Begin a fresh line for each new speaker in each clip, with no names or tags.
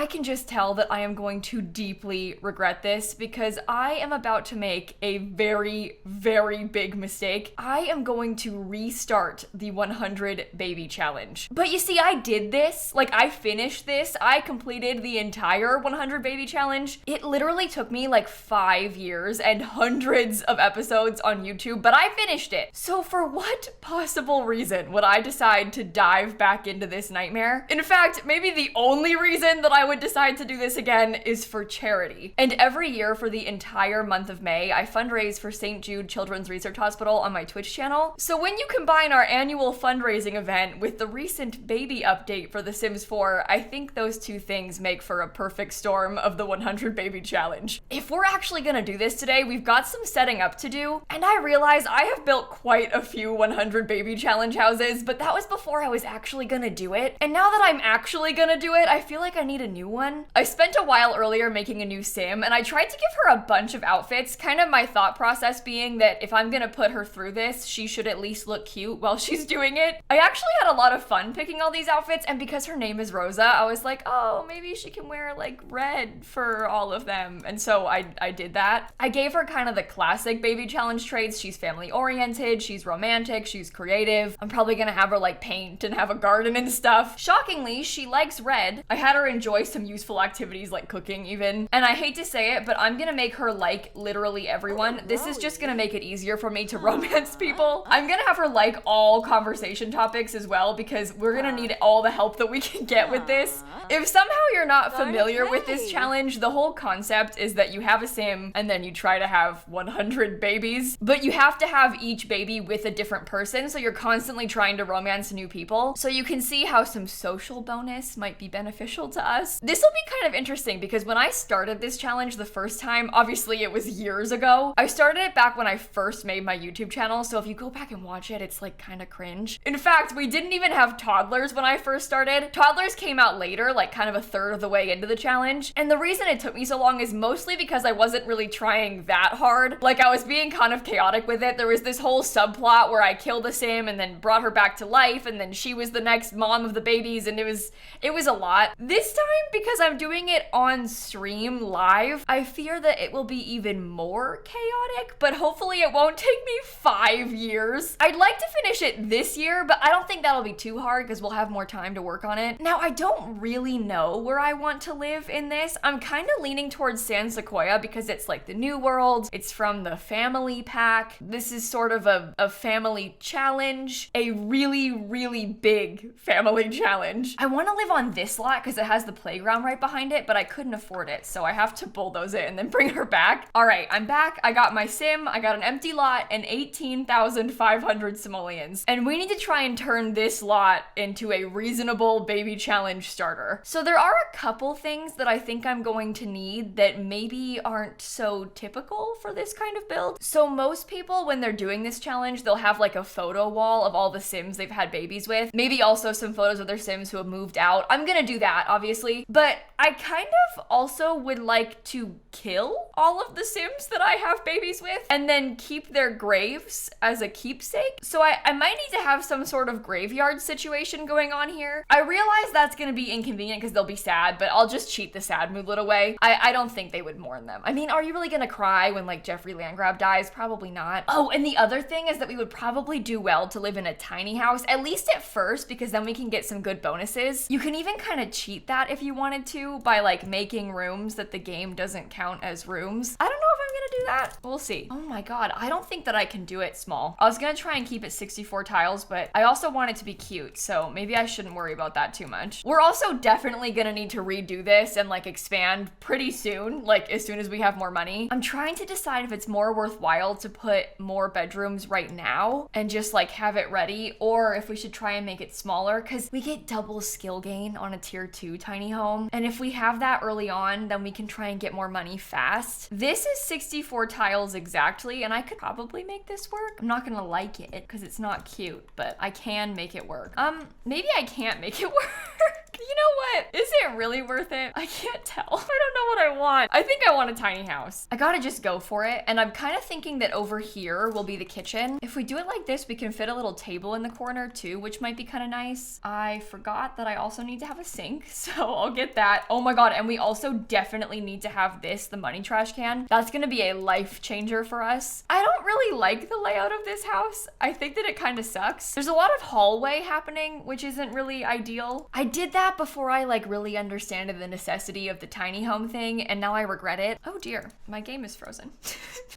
I can just tell that I am going to deeply regret this because I am about to make a very, very big mistake. I am going to restart the 100 baby challenge. But you see, I did this, like I finished this, I completed the entire 100 baby challenge. It literally took me like 5 years and hundreds of episodes on YouTube, but I finished it. So for what possible reason would I decide to dive back into this nightmare? In fact, maybe the only reason that I would decide to do this again is for charity. And every year for the entire month of May, I fundraise for St. Jude Children's Research Hospital on my Twitch channel. So when you combine our annual fundraising event with the recent baby update for The Sims 4, I think those two things make for a perfect storm of the 100 baby challenge. If we're actually gonna do this today, we've got some setting up to do, and I realize I have built quite a few 100 baby challenge houses, but that was before I was actually gonna do it. And now that I'm actually gonna do it, I feel like I need a new one. I spent a while earlier making a new sim, and I tried to give her a bunch of outfits, kind of my thought process being that if I'm gonna put her through this, she should at least look cute while she's doing it. I actually had a lot of fun picking all these outfits, and because her name is Rosa, I was like, oh, maybe she can wear like red for all of them. And so I did that. I gave her kind of the classic baby challenge traits. She's family oriented, she's romantic, she's creative. I'm probably gonna have her like paint and have a garden and stuff. Shockingly, she likes red. I had her enjoy some useful activities like cooking even. And I hate to say it, but I'm gonna make her like literally everyone. This is just gonna make it easier for me to romance people. I'm gonna have her like all conversation topics as well because we're gonna need all the help that we can get with this. If somehow you're not familiar with this challenge, the whole concept is that you have a sim and then you try to have 100 babies, but you have to have each baby with a different person, so you're constantly trying to romance new people. So you can see how some social bonus might be beneficial to us. This will be kind of interesting because when I started this challenge the first time, obviously it was years ago. I started it back when I first made my YouTube channel, so if you go back and watch it, it's like kind of cringe. In fact, we didn't even have toddlers when I first started. Toddlers came out later, like kind of a third of the way into the challenge. And the reason it took me so long is mostly because I wasn't really trying that hard. Like I was being kind of chaotic with it. There was this whole subplot where I killed a sim and then brought her back to life, and then she was the next mom of the babies, and it was a lot. This time, because I'm doing it on stream live, I fear that it will be even more chaotic, but hopefully it won't take me 5 years. I'd like to finish it this year, but I don't think that'll be too hard because we'll have more time to work on it. Now, I don't really know where I want to live in this. I'm kind of leaning towards San Sequoia because it's like the new world. It's from the family pack. This is sort of a family challenge, a really, really big family challenge. I want to live on this lot because it has the playground right behind it, but I couldn't afford it, so I have to bulldoze it and then bring her back. All right, I'm back. I got my sim, I got an empty lot, and 18,500 simoleons. And we need to try and turn this lot into a reasonable baby challenge starter. So there are a couple things that I think I'm going to need that maybe aren't so typical for this kind of build. So most people, when they're doing this challenge, they'll have like a photo wall of all the sims they've had babies with. Maybe also some photos of their sims who have moved out. I'm gonna do that, obviously. But I kind of also would like to kill all of the sims that I have babies with and then keep their graves as a keepsake. So I might need to have some sort of graveyard situation going on here. I realize that's gonna be inconvenient because they'll be sad, but I'll just cheat the sad moodlet away. I don't think they would mourn them. I mean, are you really gonna cry when like Jeffrey Landgrab dies? Probably not. Oh, and the other thing is that we would probably do well to live in a tiny house, at least at first, because then we can get some good bonuses. You can even kind of cheat that if you wanted to by like making rooms that the game doesn't count as rooms. I don't know if I'm gonna do that. We'll see. Oh my god, I don't think that I can do it small. I was gonna try and keep it 64 tiles, but I also want it to be cute, so maybe I shouldn't worry about that too much. We're also definitely gonna need to redo this and like expand pretty soon, like as soon as we have more money. I'm trying to decide if it's more worthwhile to put more bedrooms right now and just like have it ready, or if we should try and make it smaller, because we get double skill gain on a tier 2 tiny home, and if we have that early on, then we can try and get more money fast. This is 64 tiles exactly, and I could probably make this work. I'm not gonna like it because it's not cute, but I can make it work. Maybe I can't make it work. You know what? Is it really worth it? I can't tell. I don't know what I want. I think I want a tiny house. I gotta just go for it. And I'm kind of thinking that over here will be the kitchen. If we do it like this, we can fit a little table in the corner too, which might be kind of nice. I forgot that I also need to have a sink, so I'll get that. Oh my God, and we also definitely need to have this, the money trash can. That's gonna be a life changer for us. I don't really like the layout of this house. I think that it kind of sucks. There's a lot of hallway happening, which isn't really ideal. I did that before I like really understood the necessity of the tiny home thing, and now I regret it. Oh dear, my game is frozen.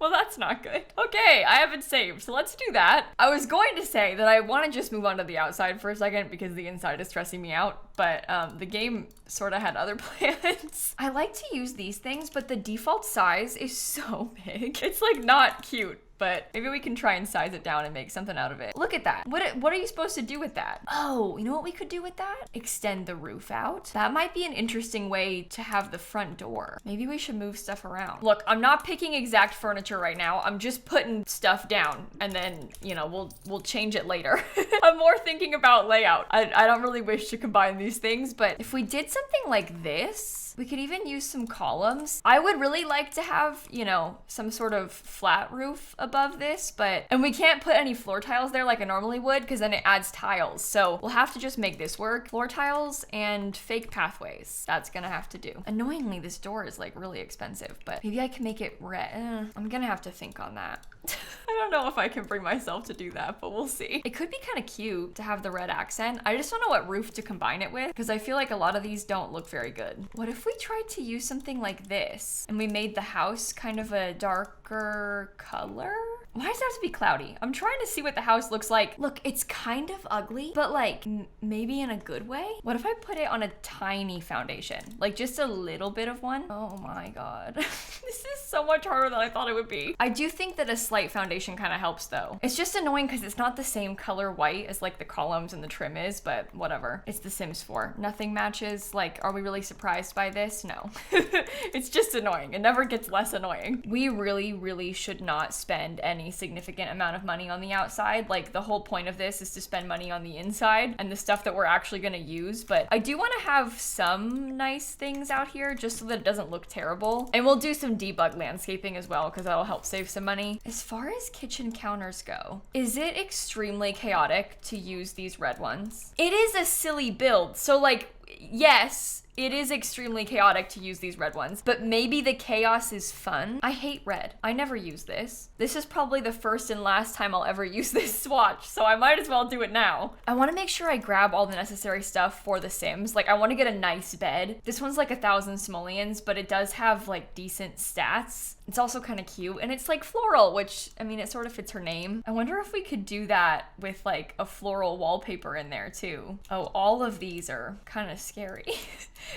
Well, that's not good. Okay, I haven't saved, so let's do that. I was going to say that I want to just move on to the outside for a second because the inside is stressing me out, but the game sort of had other plans. I like to use these things, but the default size is so big. It's like not cute. But maybe we can try and size it down and make something out of it. Look at that. What are you supposed to do with that? Oh, you know what we could do with that? Extend the roof out. That might be an interesting way to have the front door. Maybe we should move stuff around. Look, I'm not picking exact furniture right now. I'm just putting stuff down and then, you know, we'll change it later. I'm more thinking about layout. I don't really wish to combine these things, but if we did something like this, we could even use some columns. I would really like to have, you know, some sort of flat roof above this, and we can't put any floor tiles there like I normally would because then it adds tiles. So we'll have to just make this work. Floor tiles and fake pathways. That's gonna have to do. Annoyingly, this door is like really expensive, but maybe I can make it red. I'm gonna have to think on that. I don't know if I can bring myself to do that, but we'll see. It could be kind of cute to have the red accent. I just don't know what roof to combine it with because I feel like a lot of these don't look very good. What if we tried to use something like this and we made the house kind of a darker color? Why does it have to be cloudy? I'm trying to see what the house looks like. Look, it's kind of ugly, but like maybe in a good way. What if I put it on a tiny foundation? Like just a little bit of one? Oh my God. This is so much harder than I thought it would be. I do think that a slight foundation kind of helps though. It's just annoying because it's not the same color white as like the columns and the trim is, but whatever. It's The Sims 4. Nothing matches. Like, are we really surprised by this? No. It's just annoying. It never gets less annoying. We really should not spend any significant amount of money on the outside. Like the whole point of this is to spend money on the inside and the stuff that we're actually gonna use, but I do want to have some nice things out here just so that it doesn't look terrible. And we'll do some debug landscaping as well because that'll help save some money. As far as kitchen counters go, is it extremely chaotic to use these red ones? It is a silly build, so like, yes, it is extremely chaotic to use these red ones, but maybe the chaos is fun. I hate red. I never use this. This is probably the first and last time I'll ever use this swatch, so I might as well do it now. I want to make sure I grab all the necessary stuff for the Sims. Like, I want to get a nice bed. This one's like 1,000 simoleons, but it does have like decent stats. It's also kind of cute, and it's like floral, which, I mean, it sort of fits her name. I wonder if we could do that with like a floral wallpaper in there too. Oh, all of these are kind of scary.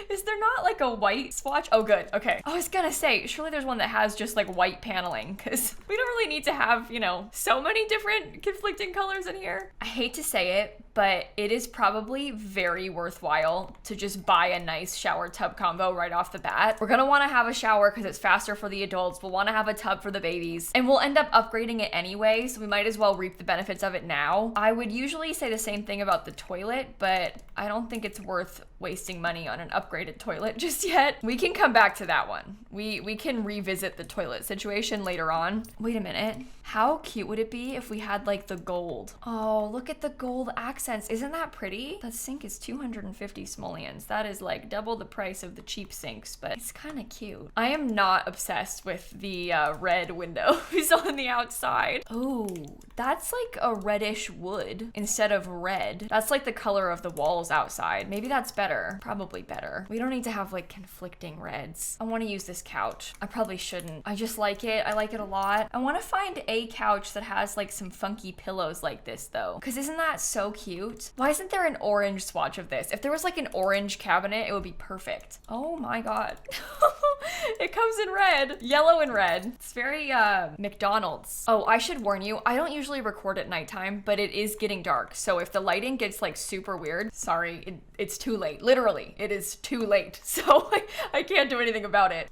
Is there not like a white swatch? Oh, good. Okay. I was gonna say, surely there's one that has just like white paneling because we don't really need to have, you know, so many different conflicting colors in here. I hate to say it, but it is probably very worthwhile to just buy a nice shower tub combo right off the bat. We're gonna wanna have a shower because it's faster for the adults. We'll wanna have a tub for the babies, and we'll end up upgrading it anyway, so we might as well reap the benefits of it now. I would usually say the same thing about the toilet, but I don't think it's worth wasting money on an upgraded toilet just yet. We can come back to that one. We can revisit the toilet situation later on. Wait a minute. How cute would it be if we had like the gold? Oh, look at the gold accents. Isn't that pretty? That sink is 250 simoleons. That is like double the price of the cheap sinks, but it's kind of cute. I am not obsessed with the red windows on the outside. Oh, that's like a reddish wood instead of red. That's like the color of the walls outside. Maybe that's better. Probably better. We don't need to have like conflicting reds. I want to use this couch. I probably shouldn't. I just like it. I like it a lot. I want to find a couch that has like some funky pillows like this though, because isn't that so cute? Why isn't there an orange swatch of this? If there was like an orange cabinet, it would be perfect. Oh my God. It comes in red, yellow and red. It's very McDonald's. Oh, I should warn you, I don't usually record at nighttime, but it is getting dark. So if the lighting gets like super weird, sorry, it's too late. Literally, it is too late. So I can't do anything about it.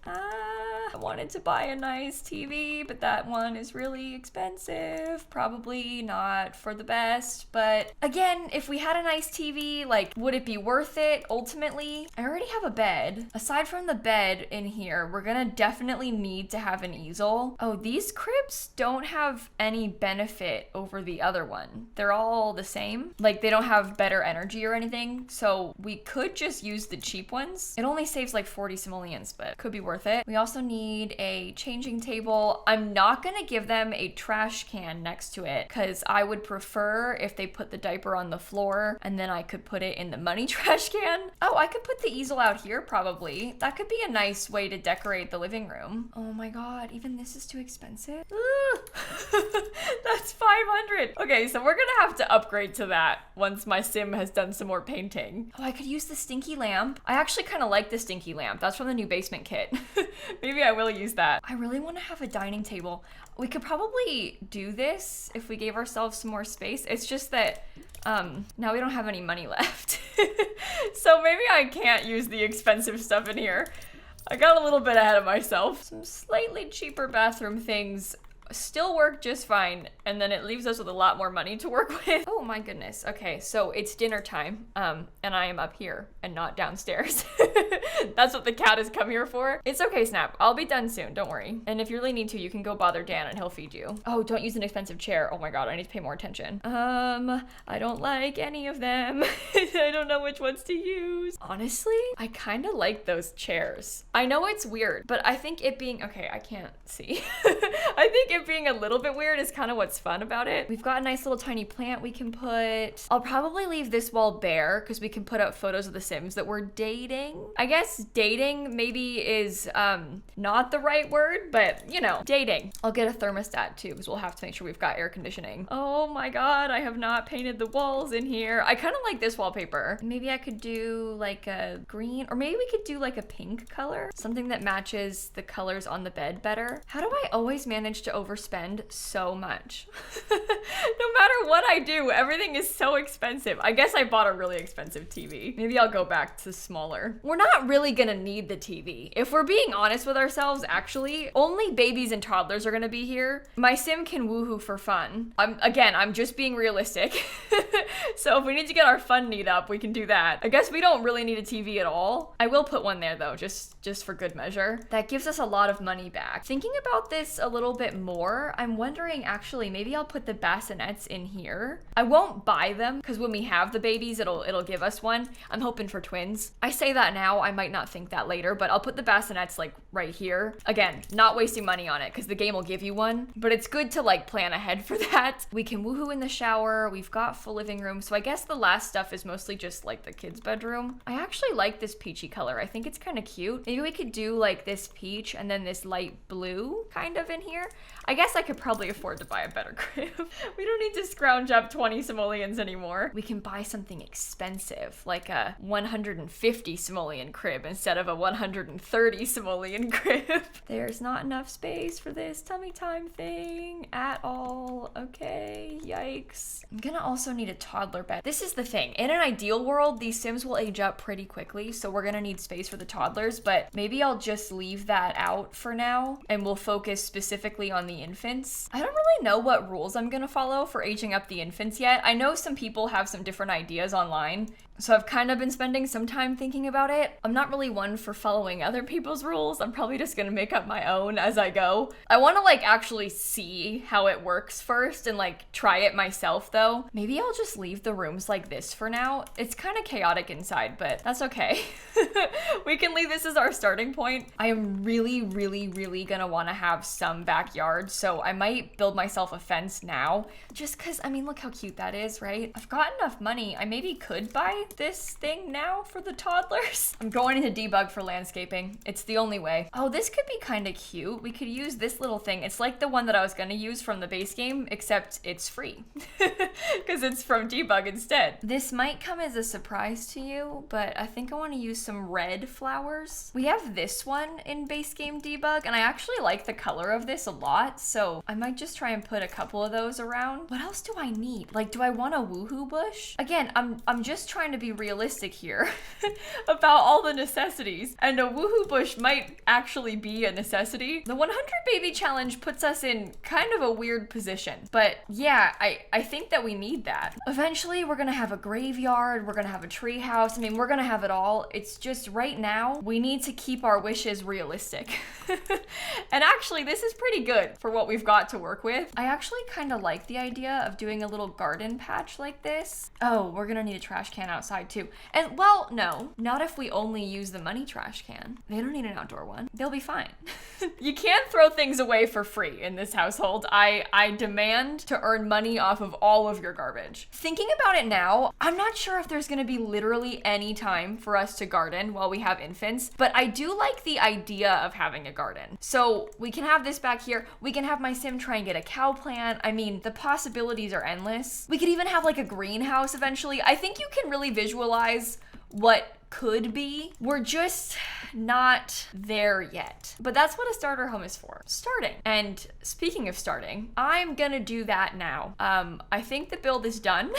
I wanted to buy a nice TV, but that one is really expensive. Probably not for the best, but again, if we had a nice TV, like, would it be worth it ultimately? I already have a bed. Aside from the bed in here, we're gonna definitely need to have an easel. Oh, these cribs don't have any benefit over the other one. They're all the same. Like, they don't have better energy or anything, so we could just use the cheap ones. It only saves like 40 simoleons, but could be worth it. We also need a changing table. I'm not gonna give them a trash can next to it because I would prefer if they put the diaper on the floor and then I could put it in the money trash can. Oh, I could put the easel out here probably. That could be a nice way to decorate the living room. Oh my god, even this is too expensive. That's 500. Okay, so we're gonna have to upgrade to that once my sim has done some more painting. Oh, I could use the stinky lamp. I actually kind of like the stinky lamp. That's from the new basement kit. Maybe I will use that. I really want to have a dining table. We could probably do this if we gave ourselves some more space. It's just that now we don't have any money left. So maybe I can't use the expensive stuff in here. I got a little bit ahead of myself. Some slightly cheaper bathroom things still work just fine, and then it leaves us with a lot more money to work with. Oh my goodness. Okay, so it's dinner time, and I am up here and not downstairs. That's what the cat has come here for. It's okay, Snap. I'll be done soon, don't worry. And if you really need to, you can go bother Dan and he'll feed you. Oh, don't use an expensive chair. Oh my god, I need to pay more attention. I don't like any of them. I don't know which ones to use. Honestly, I kind of like those chairs. I know it's weird, but I think it being, okay, I can't see. I think it being a little bit weird is kind of what's fun about it. We've got a nice little tiny plant we can put. I'll probably leave this wall bare because we can put up photos of the Sims that we're dating. I guess dating maybe is not the right word, but you know, dating. I'll get a thermostat too because we'll have to make sure we've got air conditioning. Oh my god, I have not painted the walls in here. I kind of like this wallpaper. Maybe I could do like a green, or maybe we could do like a pink color. Something that matches the colors on the bed better. How do I always manage to overspend so much? No matter what I do, everything is so expensive. I guess I bought a really expensive TV. Maybe I'll go back to smaller. We're not really gonna need the TV. If we're being honest with ourselves, actually, only babies and toddlers are gonna be here. My sim can woohoo for fun. I'm just being realistic. So if we need to get our fun need up, we can do that. I guess we don't really need a TV at all. I will put one there though, just for good measure. That gives us a lot of money back. Thinking about this a little bit more, I'm wondering actually, maybe I'll put the bassinets in here. I won't buy them because when we have the babies, it'll give us one. I'm hoping for twins. I say that now, I might not think that later, but I'll put the bassinets like right here. Again, not wasting money on it because the game will give you one, but it's good to like plan ahead for that. We can woohoo in the shower. We've got full living room. So I guess the last stuff is mostly just like the kids' bedroom. I actually like this peachy color. I think it's kind of cute. Maybe we could do like this peach and then this light blue kind of in here. I guess I could probably afford to buy a better crib. We don't need to scrounge up 20 simoleons anymore. We can buy something expensive, like a 150 simoleon crib instead of a 130 simoleon crib. There's not enough space for this tummy time thing at all. Okay, yikes. I'm gonna also need a toddler bed. This is the thing. In an ideal world, these Sims will age up pretty quickly, so we're gonna need space for the toddlers, but maybe I'll just leave that out for now, and we'll focus specifically on the infants. I don't really know what rules I'm gonna follow for aging up the infants yet. I know some people have some different ideas online, so I've kind of been spending some time thinking about it. I'm not really one for following other people's rules. I'm probably just gonna make up my own as I go. I wanna like actually see how it works first and like try it myself though. Maybe I'll just leave the rooms like this for now. It's kind of chaotic inside, but that's okay. We can leave this as our starting point. I am really gonna wanna have some backyard, so I might build myself a fence now. Just cause, I mean, look how cute that is, right? I've got enough money. I maybe could buy this thing now for the toddlers. I'm going into debug for landscaping. It's the only way. Oh, this could be kind of cute. We could use this little thing. It's like the one that I was gonna use from the base game, except it's free because it's from debug instead. This might come as a surprise to you, but I think I want to use some red flowers. We have this one in base game debug, and I actually like the color of this a lot, so I might just try and put a couple of those around. What else do I need? Like, do I want a woohoo bush? Again, I'm just trying to to be realistic here about all the necessities, and a woohoo bush might actually be a necessity. The 100 baby challenge puts us in kind of a weird position, but yeah, I think that we need that. Eventually, we're gonna have a graveyard, we're gonna have a tree house. I mean, we're gonna have it all. It's just right now, we need to keep our wishes realistic. And actually, this is pretty good for what we've got to work with. I actually kind of like the idea of doing a little garden patch like this. Oh, we're gonna need a trash can outside too. And well, no, not if we only use the money trash can. They don't need an outdoor one. They'll be fine. You can't throw things away for free in this household. I demand to earn money off of all of your garbage. Thinking about it now, I'm not sure if there's gonna be literally any time for us to garden while we have infants, but I do like the idea of having a garden. So we can have this back here. We can have my sim try and get a cow plant. I mean, the possibilities are endless. We could even have like a greenhouse eventually. I think you can really visualize what could be. We're just not there yet. But that's what a starter home is for. Starting. And speaking of starting, I'm gonna do that now. I think the build is done.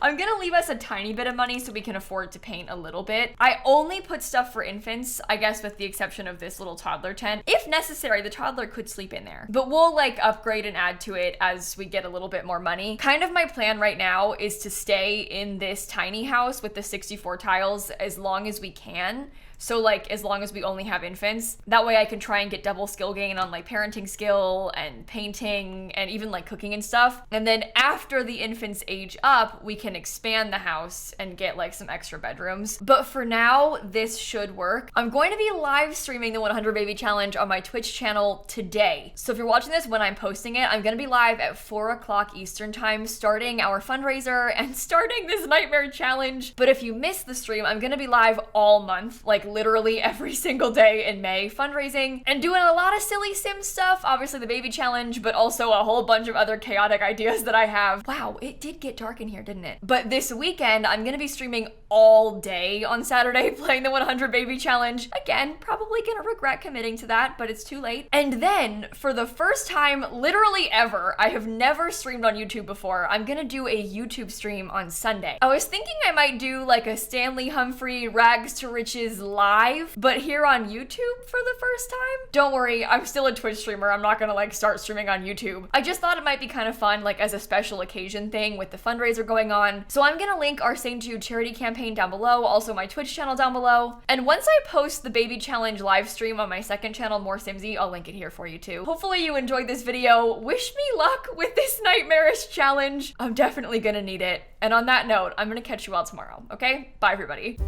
I'm gonna leave us a tiny bit of money so we can afford to paint a little bit. I only put stuff for infants, I guess with the exception of this little toddler tent. If necessary, the toddler could sleep in there. But we'll like upgrade and add to it as we get a little bit more money. Kind of my plan right now is to stay in this tiny house with the 64 tiles as long as we can. So like as long as we only have infants, that way I can try and get double skill gain on like parenting skill and painting and even like cooking and stuff. And then after the infants age up, we can expand the house and get like some extra bedrooms. But for now, this should work. I'm going to be live streaming the 100 baby challenge on my Twitch channel today. So if you're watching this when I'm posting it, I'm gonna be live at 4 o'clock Eastern time, starting our fundraiser and starting this nightmare challenge. But if you miss the stream, I'm gonna be live all month, like literally every single day in May, fundraising and doing a lot of silly sim stuff. Obviously the baby challenge, but also a whole bunch of other chaotic ideas that I have. Wow, it did get dark in here, didn't it? But this weekend, I'm gonna be streaming all day on Saturday playing the 100 baby challenge. Again, probably gonna regret committing to that, but it's too late. And then for the first time, literally ever, I have never streamed on YouTube before. I'm gonna do a YouTube stream on Sunday. I was thinking I might do like a Stanley Humphrey Rags to Riches live, but here on YouTube for the first time. Don't worry, I'm still a Twitch streamer. I'm not gonna like start streaming on YouTube. I just thought it might be kind of fun, like as a special occasion thing with the fundraiser going on. So I'm gonna link our St. Jude charity campaign down below, also my Twitch channel down below. And once I post the baby challenge live stream on my second channel, More Simsie, I'll link it here for you too. Hopefully you enjoyed this video. Wish me luck with this nightmarish challenge. I'm definitely gonna need it. And on that note, I'm gonna catch you all tomorrow, okay? Bye everybody.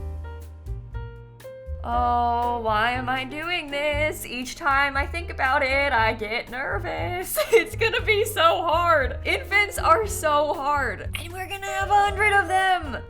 Oh, why am I doing this? Each time I think about it, I get nervous. It's gonna be so hard. Infants are so hard. And we're gonna have 100 of them.